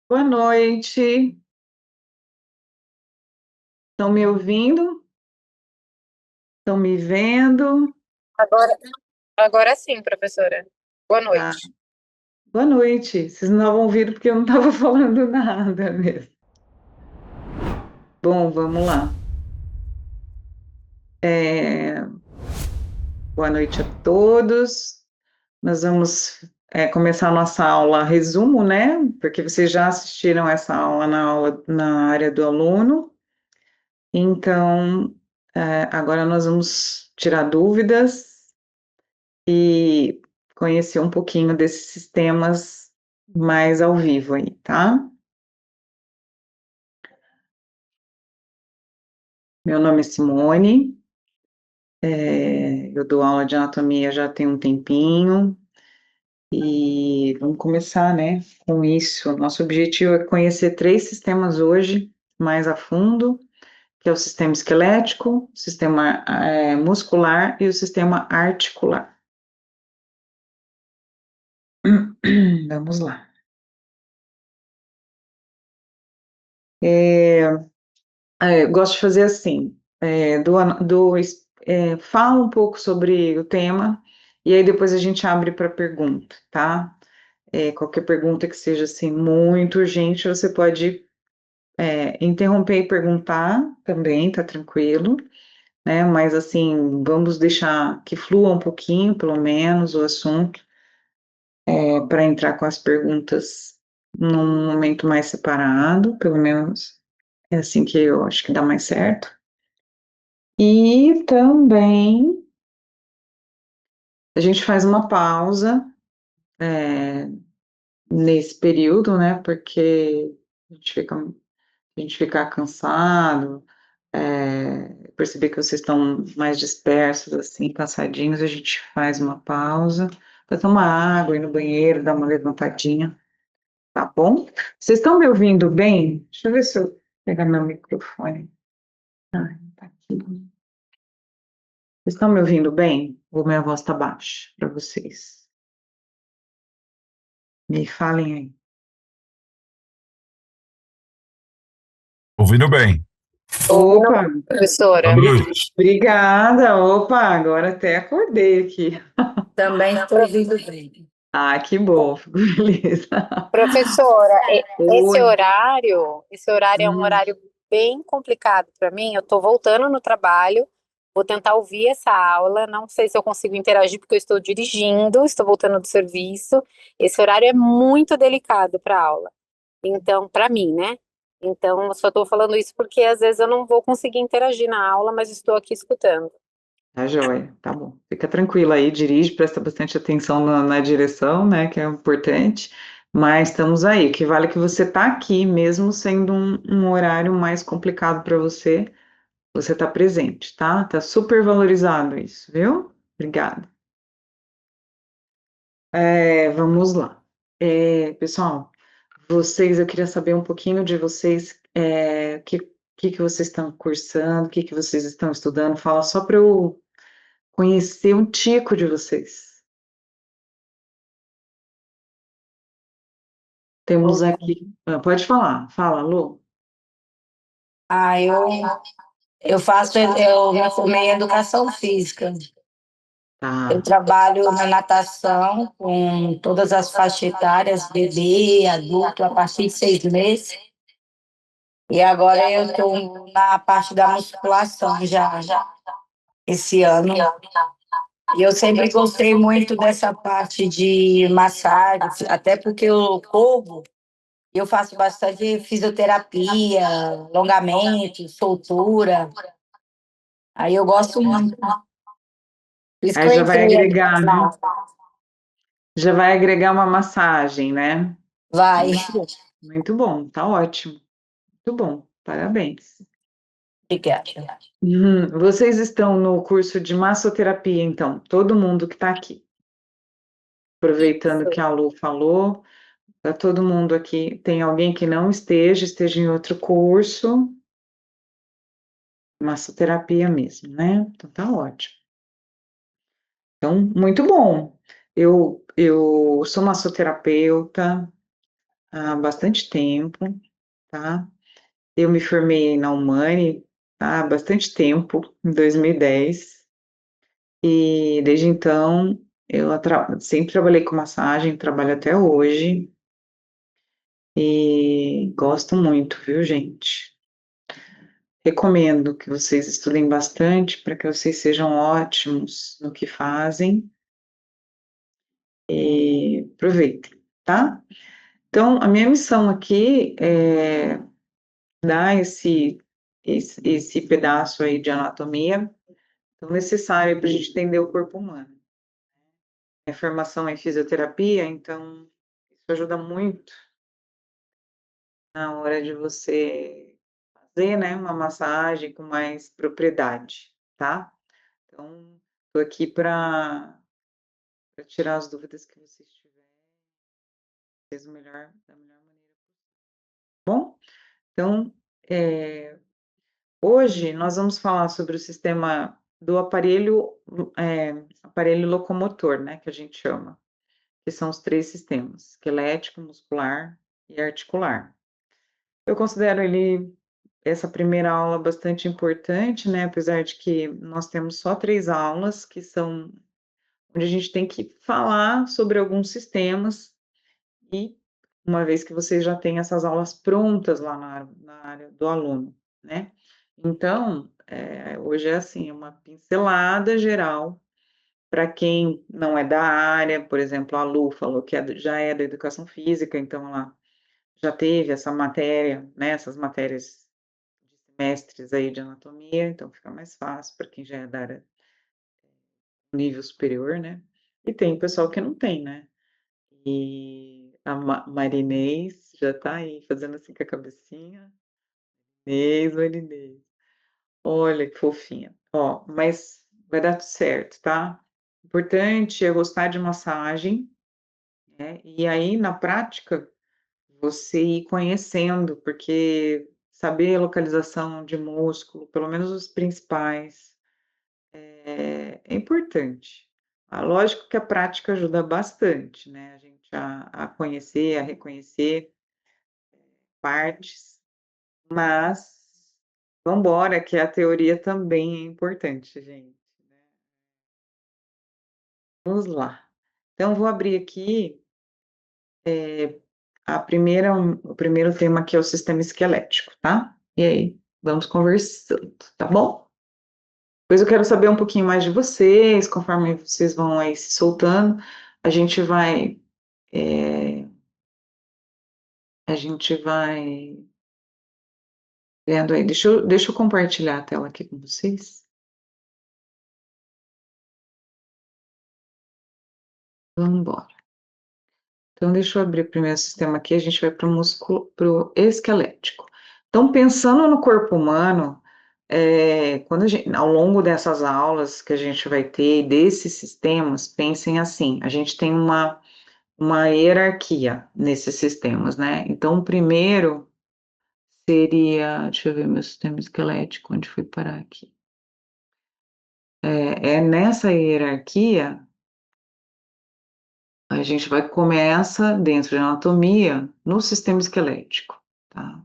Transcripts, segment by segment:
Boa noite. Estão me ouvindo? Estão me vendo? Agora, agora sim, professora. Boa Ah, noite. boa noite. Vocês não estavam ouvindo porque eu não estava falando nada mesmo. Bom, vamos lá. É, boa noite a todos. Nós vamos começar a nossa aula resumo, né? Porque vocês já assistiram essa aula na área do aluno. Então, agora nós vamos tirar dúvidas e conhecer um pouquinho desses sistemas mais ao vivo aí, tá? Meu nome é Simone, eu dou aula de anatomia já tem um tempinho e vamos começar, né, com isso. Nosso objetivo é conhecer três sistemas hoje mais a fundo, que é o sistema esquelético, o sistema muscular e o sistema articular. Vamos lá. Eu gosto de fazer assim, fala um pouco sobre o tema e aí depois a gente abre para pergunta, tá? Qualquer pergunta que seja assim muito urgente, você pode interromper e perguntar também, tá tranquilo, né? Mas assim, vamos deixar que flua um pouquinho, pelo menos, o assunto, para entrar com as perguntas num momento mais separado, pelo menos é assim que eu acho que dá mais certo. E também a gente faz uma pausa é, nesse período, né? Porque a gente fica cansado, perceber que vocês estão mais dispersos, assim, cansadinhos, a gente faz uma pausa para tomar água, ir no banheiro, dar uma levantadinha, tá bom? Vocês estão me ouvindo bem? Deixa eu ver se eu pegar meu microfone. Ah, tá aqui. Vocês estão me ouvindo bem? Ou minha voz está baixa para vocês? Me falem aí. Ouvindo bem. Ouvindo, Opa, Boa professora. noite. obrigada. Opa, agora até acordei aqui. Também estou ouvindo bem. Ah, que bom, fico feliz. Professora, esse Oi. horário, esse horário é um Hum, horário bem complicado para mim. Eu estou voltando no trabalho, vou tentar ouvir essa aula. Não sei se eu consigo interagir porque eu estou dirigindo, estou voltando do serviço. Esse horário é muito delicado para aula. Então, para mim, né? Então, eu só estou falando isso porque às vezes eu não vou conseguir interagir na aula, mas estou aqui escutando. tá joia, tá bom. Fica tranquila aí, dirige, presta bastante atenção na direção, né, que é importante. Mas estamos aí. O que vale é que você tá aqui, mesmo sendo um horário mais complicado para você, você tá presente, tá? Tá super valorizado isso, viu? Obrigada. Vamos lá. Pessoal, eu queria saber um pouquinho de vocês, que vocês estão cursando, o que vocês estão estudando, fala só para eu conhecer um tico de vocês. Temos aqui, pode falar, fala, Lu. Ah, eu faço, eu me formei em educação física. Eu Tá, trabalho na natação com todas as faixas etárias, bebê, adulto, a partir de 6 meses. E agora eu estou na parte da musculação já esse ano. E eu sempre gostei muito dessa parte de massagem, até porque eu corro. Eu faço bastante fisioterapia, alongamento, soltura. Aí eu gosto muito. Por isso que aí eu já vai entrei ali agregar, né? na. Já vai agregar uma massagem, né? Vai. Muito bom, tá ótimo. Muito bom, parabéns. Obrigada. Vocês estão no curso de massoterapia, então, todo mundo que está aqui. Aproveitando que a Lu falou, tá todo mundo aqui. Tem alguém que não esteja em outro curso, massoterapia mesmo, né? Então tá ótimo. Então, muito bom. Eu sou massoterapeuta, há bastante tempo, tá? Eu me formei na Humani há bastante tempo, em 2010, e desde então eu sempre trabalhei com massagem, trabalho até hoje, e gosto muito, viu, gente? Recomendo que vocês estudem bastante para que vocês sejam ótimos no que fazem e aproveitem, tá? Então, a minha missão aqui é dar esse pedaço aí de anatomia tão necessário para a gente entender o corpo humano. Minha formação é em fisioterapia, então isso ajuda muito na hora de você fazer, né, uma massagem com mais propriedade, tá? Então, estou aqui para tirar as dúvidas que vocês tiverem, fez o melhor, da melhor maneira possível. Bom, então, hoje nós vamos falar sobre o sistema do aparelho locomotor, né, que a gente chama, que são os 3 sistemas: esquelético, muscular e articular. Eu considero essa primeira aula bastante importante, né, apesar de que nós temos só 3 aulas, que são onde a gente tem que falar sobre alguns sistemas, e uma vez que vocês já têm essas aulas prontas lá na área do aluno, né. Então, hoje é assim, uma pincelada geral para quem não é da área, por exemplo, a Lu falou que já é da educação física, então ela já teve essa matéria, né, essas matérias de semestres aí de anatomia, então fica mais fácil para quem já é da área nível superior, né. E tem pessoal que não tem, né. E a Marinês já está aí fazendo assim com a cabecinha. Marinês. Olha que fofinha. Ó, mas vai dar tudo certo, tá. Importante é gostar de massagem, né, e aí na prática, você ir conhecendo, porque saber a localização de músculo, pelo menos os principais, é importante. Lógico que a prática ajuda bastante, né, a gente a conhecer, a reconhecer partes, mas vamos embora que a teoria também é importante, gente, né. Vamos lá. Então vou abrir aqui, o primeiro tema, que é o sistema esquelético, tá. E aí, vamos conversando, tá bom? Depois eu quero saber um pouquinho mais de vocês, conforme vocês vão aí se soltando, a gente vai, a gente vai vendo aí. Deixa eu compartilhar a tela aqui com vocês. Vamos embora. Então deixa eu abrir o primeiro sistema aqui, a gente vai para o esquelético. Então, pensando no corpo humano, ao longo dessas aulas que a gente vai ter, desses sistemas, pensem assim, a gente tem uma hierarquia nesses sistemas, né? Então, o primeiro seria, deixa eu ver meu sistema esquelético, onde foi parar aqui. Nessa hierarquia, a gente começa dentro de anatomia, no sistema esquelético, tá?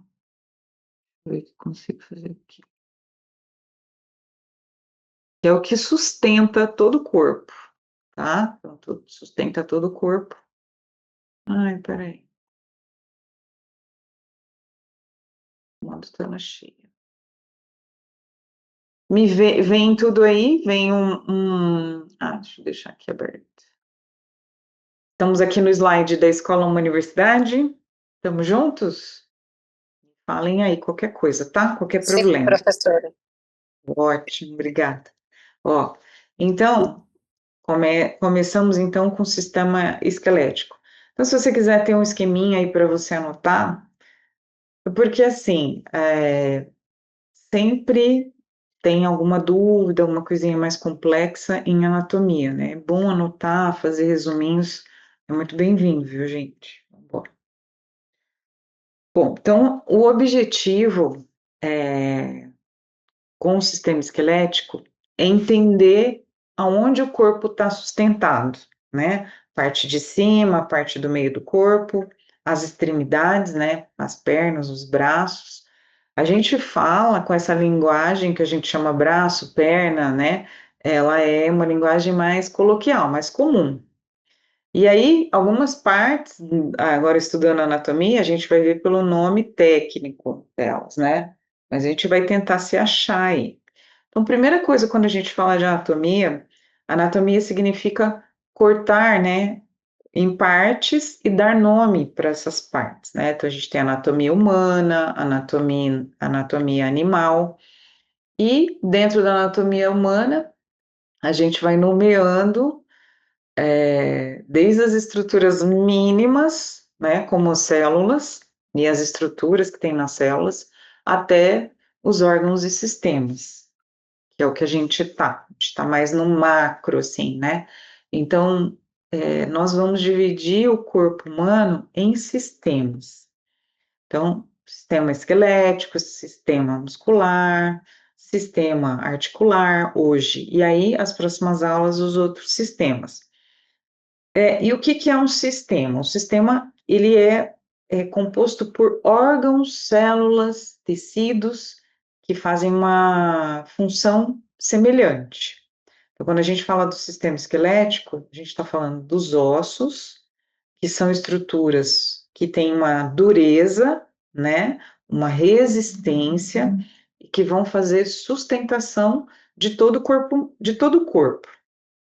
Deixa eu ver o que consigo fazer aqui. Que é o que sustenta todo o corpo, tá? Então, sustenta todo o corpo. Ai, peraí. O modo tela cheia. Vem tudo aí, vem deixa eu deixar aqui aberto. Estamos aqui no slide da Escola Uma Universidade. Estamos juntos? Falem aí qualquer coisa, tá? Qualquer Sim, problema. professora. Ótimo, obrigada. Ó, então, começamos então com o sistema esquelético. Então, se você quiser ter um esqueminha aí para você anotar, porque assim, sempre tem alguma dúvida, alguma coisinha mais complexa em anatomia, né? É bom anotar, fazer resuminhos, é muito bem-vindo, viu, gente? Vambora. Bom, então, o objetivo com o sistema esquelético é entender aonde o corpo está sustentado, né? Parte de cima, parte do meio do corpo, as extremidades, né? As pernas, os braços. A gente fala com essa linguagem que a gente chama braço, perna, né? Ela é uma linguagem mais coloquial, mais comum. E aí, algumas partes, agora estudando anatomia, a gente vai ver pelo nome técnico delas, né? Mas a gente vai tentar se achar aí. Então, primeira coisa, quando a gente fala de anatomia significa cortar, né, em partes e dar nome para essas partes, né? Então, a gente tem anatomia humana, anatomia animal, e dentro da anatomia humana, a gente vai nomeando desde as estruturas mínimas, né, como células, e as estruturas que tem nas células, até os órgãos e sistemas, que é o que a gente está mais no macro, assim, né? Então, nós vamos dividir o corpo humano em sistemas. Então, sistema esquelético, sistema muscular, sistema articular, hoje, e aí, as próximas aulas, os outros sistemas. E o que é um sistema? Um sistema, ele é composto por órgãos, células, tecidos que fazem uma função semelhante. Então, quando a gente fala do sistema esquelético, a gente está falando dos ossos, que são estruturas que têm uma dureza, né, uma resistência, e que vão fazer sustentação de todo o corpo,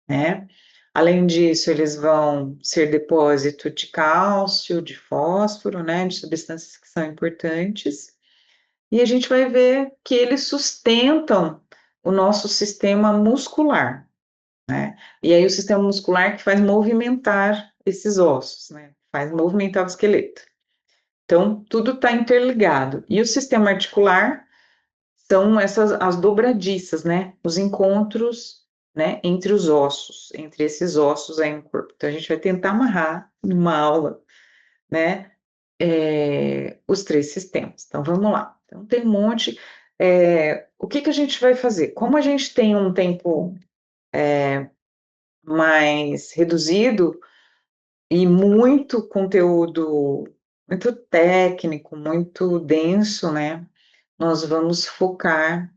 né? Além disso, eles vão ser depósito de cálcio, de fósforo, né, de substâncias que são importantes, e a gente vai ver que eles sustentam o nosso sistema muscular, né? E aí o sistema muscular que faz movimentar esses ossos, né? Faz movimentar o esqueleto. Então, tudo está interligado. E o sistema articular são as dobradiças, né? Os encontros, né? Entre os ossos, entre esses ossos aí no corpo. Então, a gente vai tentar amarrar numa aula, né? Os três sistemas. Então, vamos lá. Então, tem um monte. O que a gente vai fazer? Como a gente tem um tempo mais reduzido e muito conteúdo, muito técnico, muito denso, né? Nós vamos focar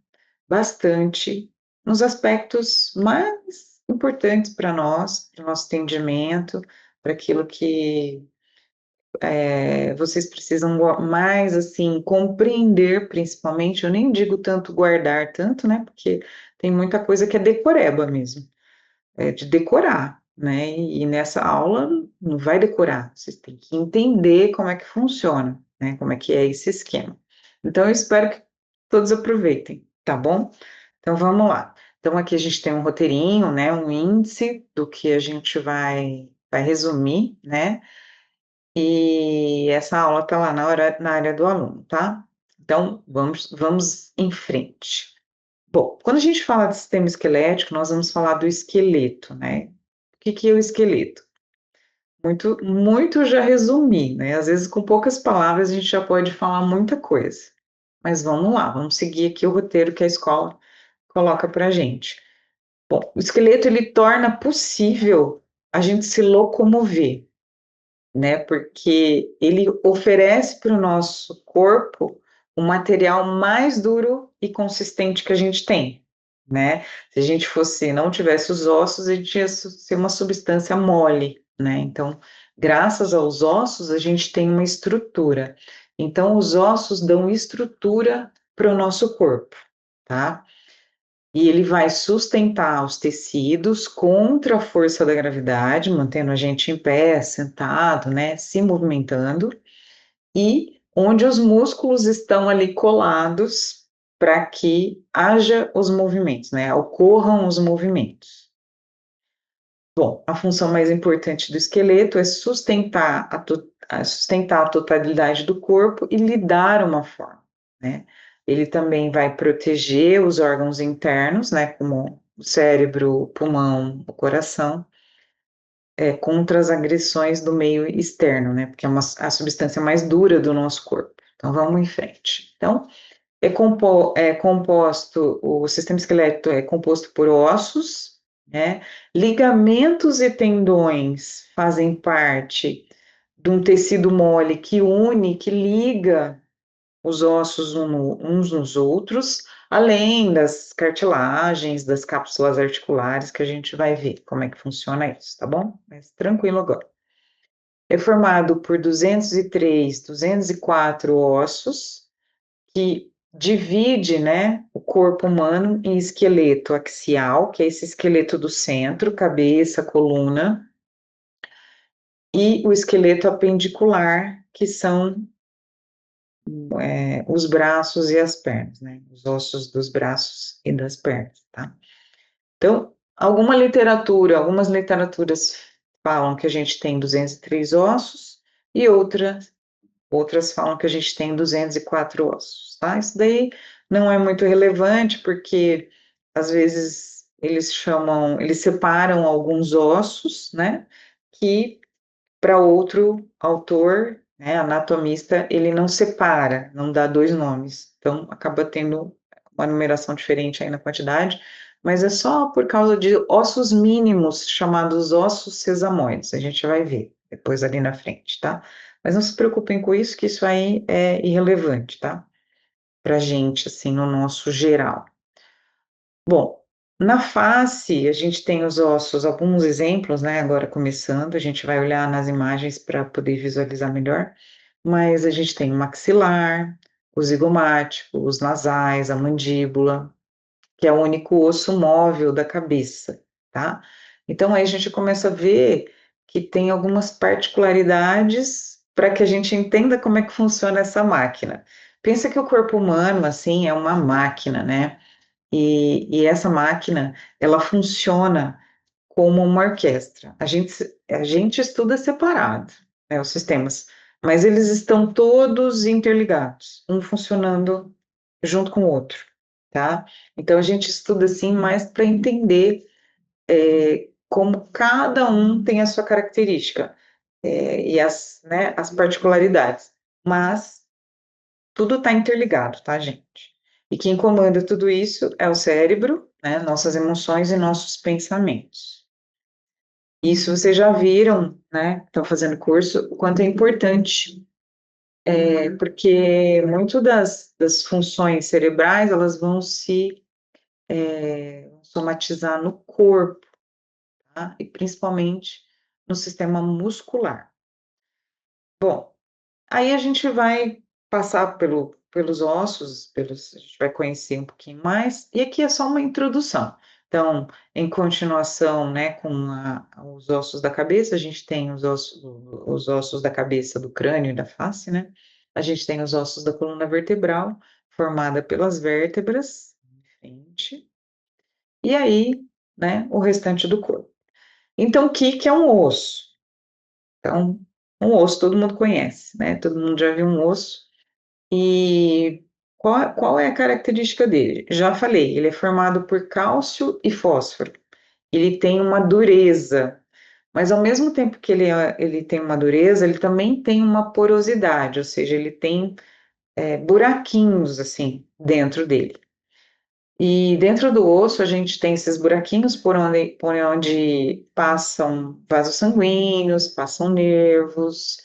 bastante nos aspectos mais importantes para nós, para o nosso entendimento, para aquilo que vocês precisam mais, assim, compreender, principalmente. Eu nem digo tanto guardar tanto, né? Porque tem muita coisa que é decoreba mesmo, de decorar, né? E nessa aula não vai decorar, vocês têm que entender como é que funciona, né? Como é que é esse esquema. Então, eu espero que todos aproveitem, tá bom? Então, vamos lá. Então, aqui a gente tem um roteirinho, né? Um índice do que a gente vai resumir, né? E essa aula tá lá na área do aluno, tá? Então, vamos em frente. Bom, quando a gente fala de sistema esquelético, nós vamos falar do esqueleto, né? O que é o esqueleto? Muito, muito já resumi, né? Às vezes, com poucas palavras, a gente já pode falar muita coisa. Mas vamos lá, vamos seguir aqui o roteiro que a escola coloca para a gente. Bom, o esqueleto, ele torna possível a gente se locomover, né? Porque ele oferece para o nosso corpo o material mais duro e consistente que a gente tem, né? Se a gente não tivesse os ossos, a gente ia ser uma substância mole, né? Então, graças aos ossos, a gente tem uma estrutura. Então, os ossos dão estrutura para o nosso corpo, tá? E ele vai sustentar os tecidos contra a força da gravidade, mantendo a gente em pé, sentado, né, se movimentando, e onde os músculos estão ali colados para que haja os movimentos, né, ocorram os movimentos. Bom, a função mais importante do esqueleto é sustentar a totalidade do corpo e lhe dar uma forma, né? Ele também vai proteger os órgãos internos, né, como o cérebro, o pulmão, o coração, contra as agressões do meio externo, né, porque é a substância mais dura do nosso corpo. Então, vamos em frente. Então, o sistema esquelético é composto por ossos, né, ligamentos e tendões fazem parte de um tecido mole que une, que liga os ossos uns nos outros, além das cartilagens, das cápsulas articulares, que a gente vai ver como é que funciona isso, tá bom? Mas tranquilo agora. É formado por 203, 204 ossos, que divide, né, o corpo humano em esqueleto axial, que é esse esqueleto do centro, cabeça, coluna, e o esqueleto apendicular, que são os braços e as pernas, né? Os ossos dos braços e das pernas, tá? Então, algumas literaturas falam que a gente tem 203 ossos e outras falam que a gente tem 204 ossos, tá? Isso daí não é muito relevante porque às vezes eles separam alguns ossos, né? Que para outro autor, né, anatomista, ele não separa, não dá dois nomes. Então, acaba tendo uma numeração diferente aí na quantidade, mas é só por causa de ossos mínimos, chamados ossos sesamoides. A gente vai ver depois ali na frente, tá? Mas não se preocupem com isso, que isso aí é irrelevante, tá? Pra gente, assim, no nosso geral. Bom, na face, a gente tem os ossos, alguns exemplos, né? Agora começando, a gente vai olhar nas imagens para poder visualizar melhor, mas a gente tem o maxilar, o zigomático, os nasais, a mandíbula, que é o único osso móvel da cabeça, tá? Então aí a gente começa a ver que tem algumas particularidades para que a gente entenda como é que funciona essa máquina. Pensa que o corpo humano, assim, é uma máquina, né? E essa máquina, ela funciona como uma orquestra. A gente estuda separado, né, os sistemas, mas eles estão todos interligados, um funcionando junto com o outro, tá? Então a gente estuda assim mais para entender como cada um tem a sua característica e né, as particularidades, mas tudo está interligado, tá, gente? E quem comanda tudo isso é o cérebro, né, nossas emoções e nossos pensamentos. Isso vocês já viram, né? Estão fazendo curso, o quanto é importante, porque muito das funções cerebrais elas vão se somatizar no corpo, tá? E principalmente no sistema muscular. Bom, aí a gente vai passar pelos ossos, a gente vai conhecer um pouquinho mais, e aqui é só uma introdução. Então, em continuação, né, com os ossos da cabeça, a gente tem os ossos da cabeça, do crânio e da face, né? A gente tem os ossos da coluna vertebral, formada pelas vértebras, frente, e aí, né, o restante do corpo. Então, o que é um osso? Então, um osso todo mundo conhece, né? Todo mundo já viu um osso. E qual é a característica dele? Já falei, ele é formado por cálcio e fósforo. Ele tem uma dureza, mas ao mesmo tempo que ele tem uma dureza, ele também tem uma porosidade, ou seja, ele tem buraquinhos assim dentro dele. E dentro do osso a gente tem esses buraquinhos por onde passam vasos sanguíneos, passam nervos,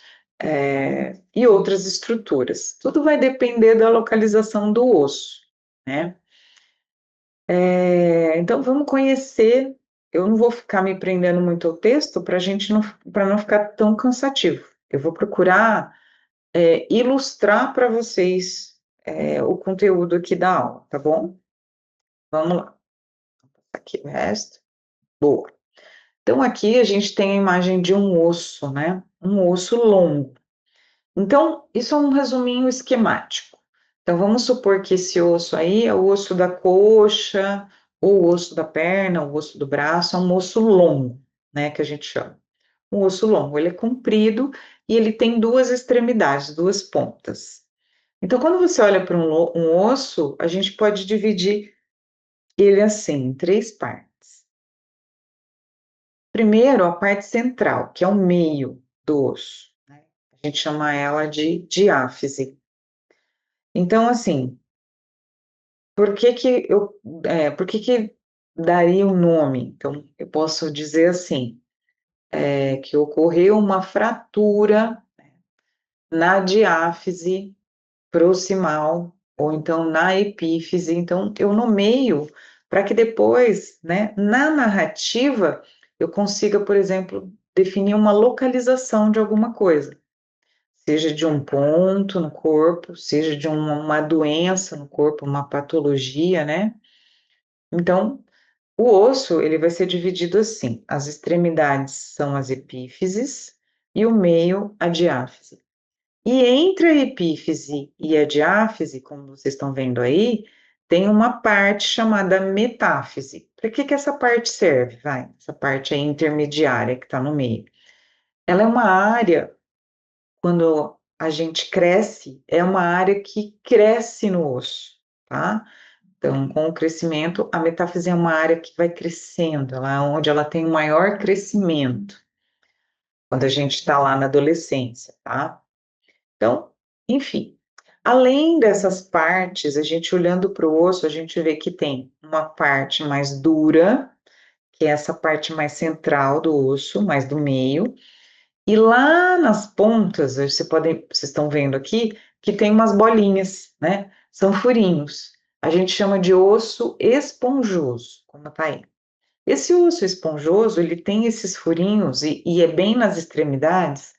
e outras estruturas. Tudo vai depender da localização do osso, né? Então vamos conhecer. Eu não vou ficar me prendendo muito ao texto para não ficar tão cansativo. Eu vou procurar ilustrar para vocês o conteúdo aqui da aula, tá bom? Vamos lá. Aqui o resto. Boa. Então, aqui a gente tem a imagem de um osso, né? Um osso longo. Então, isso é um resuminho esquemático. Então, vamos supor que esse osso aí é o osso da coxa, ou o osso da perna, o osso do braço, é um osso longo, né? Que a gente chama. Um osso longo, ele é comprido e ele tem duas extremidades, duas pontas. Então, quando você olha para um osso, a gente pode dividir ele assim, em três partes. Primeiro, a parte central, que é o meio do osso, né? A gente chama ela de diáfise. Então, assim, por que que daria o nome? Então, eu posso dizer assim, que ocorreu uma fratura na diáfise proximal, ou então na epífise. Então, eu nomeio para que depois, né, na narrativa, eu consiga, por exemplo, definir uma localização de alguma coisa, seja de um ponto no corpo, seja de uma doença no corpo, uma patologia, né? Então, o osso, ele vai ser dividido assim: as extremidades são as epífises e o meio a diáfise. E entre a epífise e a diáfise, como vocês estão vendo aí, tem uma parte chamada metáfise. Para que essa parte serve? Vai, essa parte aí intermediária que está no meio. Ela é uma área, quando a gente cresce, é uma área que cresce no osso, tá? Então, com o crescimento, a metáfise é uma área que vai crescendo, ela é onde ela tem o maior crescimento, quando a gente está lá na adolescência, tá? Então, enfim, além dessas partes, a gente olhando para o osso, a gente vê que tem uma parte mais dura, que é essa parte mais central do osso, mais do meio, e lá nas pontas, vocês estão vendo aqui, que tem umas bolinhas, né? São furinhos. A gente chama de osso esponjoso, como tá aí. Esse osso esponjoso, ele tem esses furinhos e é bem nas extremidades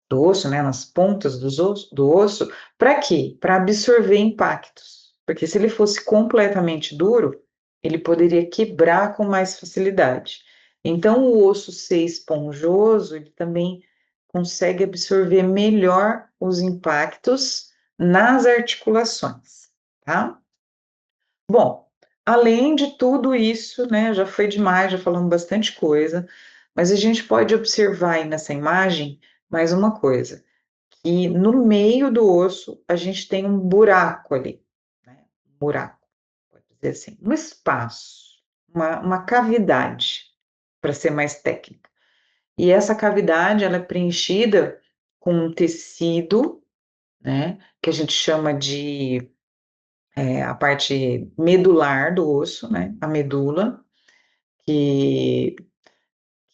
do osso, né, nas pontas do osso, para quê? Para absorver impactos. Porque se ele fosse completamente duro, ele poderia quebrar com mais facilidade. Então, o osso ser esponjoso, ele também consegue absorver melhor os impactos nas articulações, tá? Bom, além de tudo isso, né, já foi demais, já falamos bastante coisa, mas a gente pode observar aí nessa imagem mais uma coisa, que no meio do osso a gente tem um buraco ali, né? Um buraco, pode dizer assim, um espaço, uma cavidade, para ser mais técnica. E essa cavidade, ela é preenchida com um tecido, né, que a gente chama de a parte medular do osso, né, a medula, que,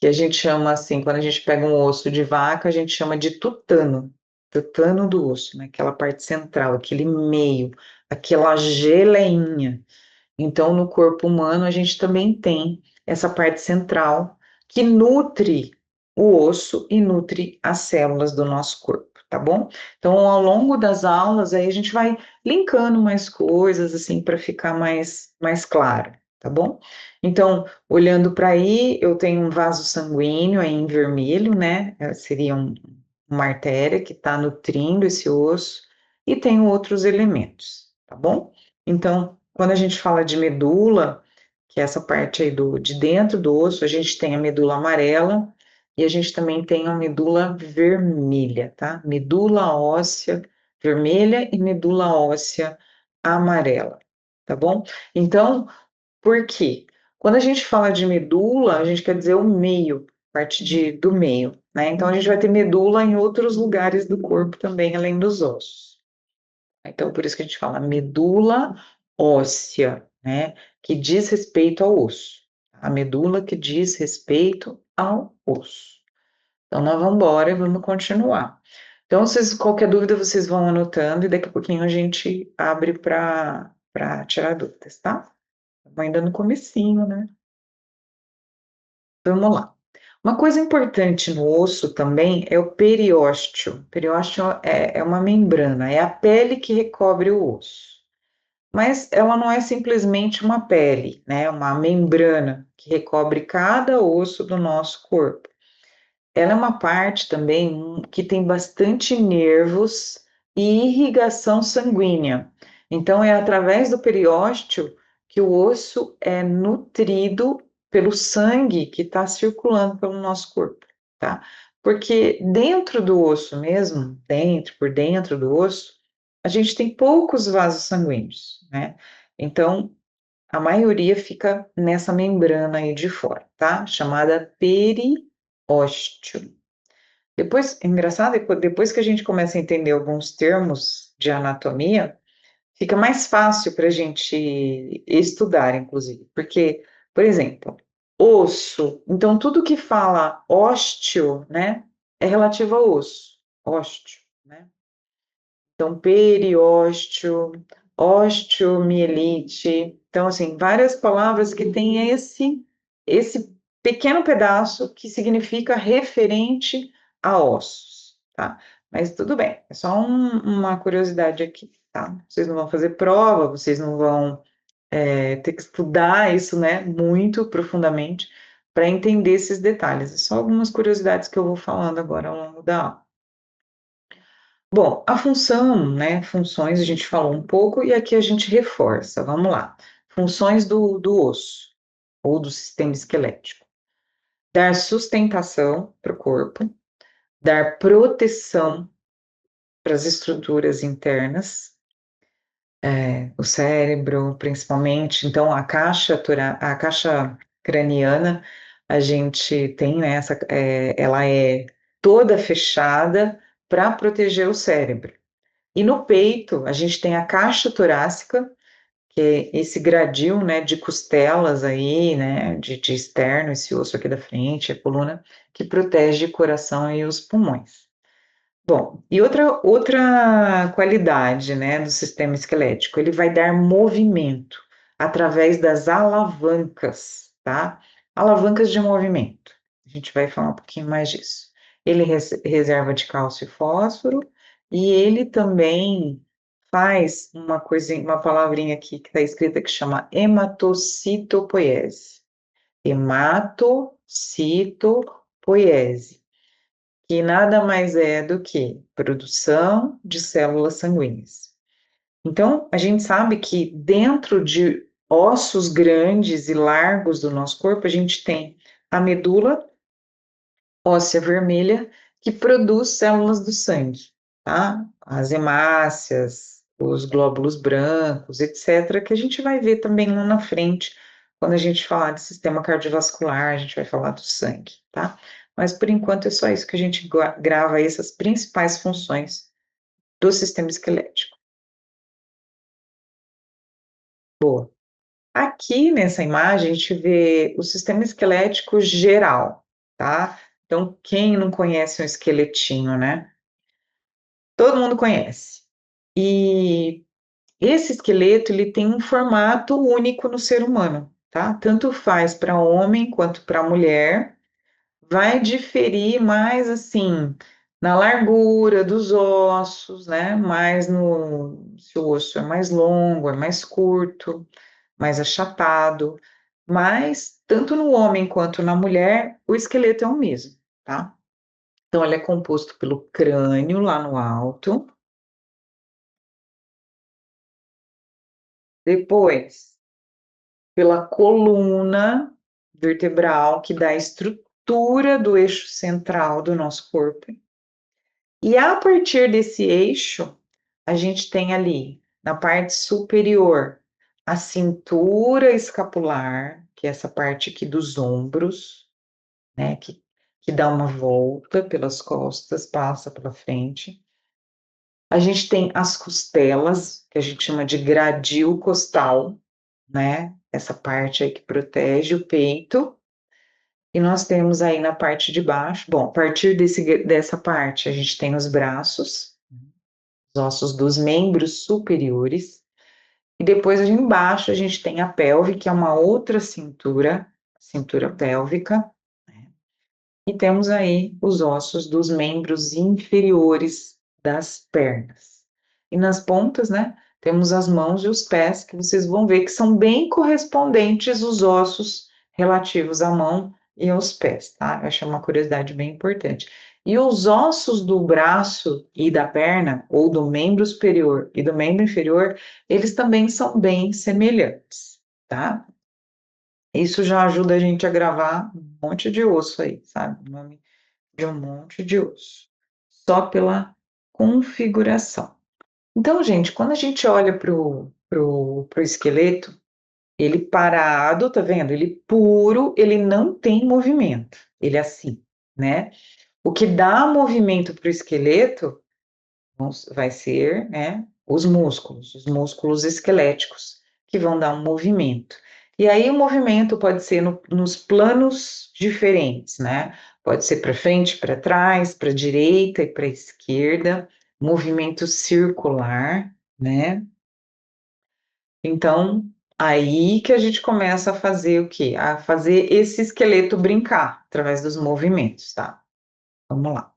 que a gente chama assim, quando a gente pega um osso de vaca, a gente chama de tutano, tutano do osso, né, aquela parte central, aquele meio, aquela geleinha. Então, no corpo humano, a gente também tem essa parte central que nutre o osso e nutre as células do nosso corpo, tá bom? Então, ao longo das aulas, aí a gente vai linkando mais coisas, assim, para ficar mais claro, tá bom? Então, olhando para aí, eu tenho um vaso sanguíneo aí em vermelho, né? Seria uma artéria que está nutrindo esse osso, e tenho outros elementos, tá bom? Então, quando a gente fala de medula, que é essa parte aí de dentro do osso, a gente tem a medula amarela e a gente também tem a medula vermelha, tá? Medula óssea vermelha e medula óssea amarela, tá bom? Então, por quê? Quando a gente fala de medula, a gente quer dizer o meio, parte do meio, né? Então, a gente vai ter medula em outros lugares do corpo também, além dos ossos. Então, por isso que a gente fala medula óssea, né? Que diz respeito ao osso. A medula que diz respeito ao osso. Então, nós vamos embora e vamos continuar. Então, qualquer dúvida, vocês vão anotando e daqui a pouquinho a gente abre para tirar dúvidas, tá? Estamos ainda no comecinho, né? Vamos lá. Uma coisa importante no osso também é o periósteo. O periósteo é uma membrana, é a pele que recobre o osso. Mas ela não é simplesmente uma pele, né? Uma membrana que recobre cada osso do nosso corpo. Ela é uma parte também que tem bastante nervos e irrigação sanguínea. Então, é através do periósteo que o osso é nutrido pelo sangue que está circulando pelo nosso corpo, tá? Porque dentro do osso mesmo, por dentro do osso, a gente tem poucos vasos sanguíneos, né? Então, a maioria fica nessa membrana aí de fora, tá? Chamada periósteo. Depois, é engraçado, depois que a gente começa a entender alguns termos de anatomia, fica mais fácil para a gente estudar, inclusive. Porque, por exemplo, osso. Então, tudo que fala ósteo, né, é relativo ao osso. Ósteo. né? Então, periósteo, osteomielite. Então, assim, várias palavras que têm esse pequeno pedaço que significa referente a ossos, tá? Mas tudo bem, é só uma curiosidade aqui, tá? Vocês não vão fazer prova, vocês não vão ter que estudar isso, né, muito profundamente para entender esses detalhes. É só algumas curiosidades que eu vou falando agora ao longo da aula. Bom, a função, né? Funções a gente falou um pouco e aqui a gente reforça. Vamos lá. Funções do osso ou do sistema esquelético: dar sustentação para o corpo, dar proteção para as estruturas internas, o cérebro, principalmente. Então, a caixa craniana, a gente tem, né, ela é toda fechada para proteger o cérebro. E no peito, a gente tem a caixa torácica, que é esse gradil, né, de costelas aí, né, de externo, esse osso aqui da frente, a coluna, que protege o coração e os pulmões. Bom, e outra qualidade, né, do sistema esquelético, ele vai dar movimento através das alavancas, tá? Alavancas de movimento. A gente vai falar um pouquinho mais disso. Ele reserva de cálcio e fósforo, e ele também faz uma coisinha, uma palavrinha aqui que está escrita que chama hematocitopoiese. Hematocitopoiese, que nada mais é do que produção de células sanguíneas. Então, a gente sabe que dentro de ossos grandes e largos do nosso corpo, a gente tem a medula óssea vermelha, que produz células do sangue, tá? As hemácias, os glóbulos brancos, etc., que a gente vai ver também lá na frente, quando a gente falar de sistema cardiovascular, a gente vai falar do sangue, tá? Mas por enquanto é só isso que a gente grava aí, essas principais funções do sistema esquelético. Boa. Aqui nessa imagem a gente vê o sistema esquelético geral, tá? Então, quem não conhece um esqueletinho, né? Todo mundo conhece. E esse esqueleto, ele tem um formato único no ser humano, tá? Tanto faz para homem quanto para mulher. Vai diferir mais assim na largura dos ossos, né? Mais no se o osso é mais longo, é mais curto, mais achatado. Mas tanto no homem quanto na mulher, o esqueleto é o mesmo, tá? Então ele é composto pelo crânio lá no alto. Depois, pela coluna vertebral, que dá a estrutura do eixo central do nosso corpo. E a partir desse eixo, a gente tem ali, na parte superior, a cintura escapular, que é essa parte aqui dos ombros, né, que dá uma volta pelas costas, passa pela frente. A gente tem as costelas, que a gente chama de gradil costal, né? Essa parte aí que protege o peito. E nós temos aí na parte de baixo, bom, a partir dessa parte, a gente tem os braços, os ossos dos membros superiores. E depois embaixo a gente tem a pelve, que é uma outra cintura, cintura pélvica. E temos aí os ossos dos membros inferiores das pernas. E nas pontas, né, temos as mãos e os pés, que vocês vão ver que são bem correspondentes os ossos relativos à mão e aos pés, tá? Eu achei uma curiosidade bem importante. E os ossos do braço e da perna, ou do membro superior e do membro inferior, eles também são bem semelhantes, tá? Isso já ajuda a gente a gravar um monte de osso aí, sabe? O nome de um monte de osso, só pela configuração. Então, gente, quando a gente olha pro esqueleto, ele parado, tá vendo? Ele puro, ele não tem movimento, ele é assim, né? O que dá movimento para o esqueleto vai ser, né, os músculos esqueléticos, que vão dar um movimento. E aí o movimento pode ser nos planos diferentes, né? Pode ser para frente, para trás, para direita e para esquerda. movimento circular, né? Então, aí que a gente começa a fazer o quê? A fazer esse esqueleto brincar através dos movimentos, tá? Vamos lá.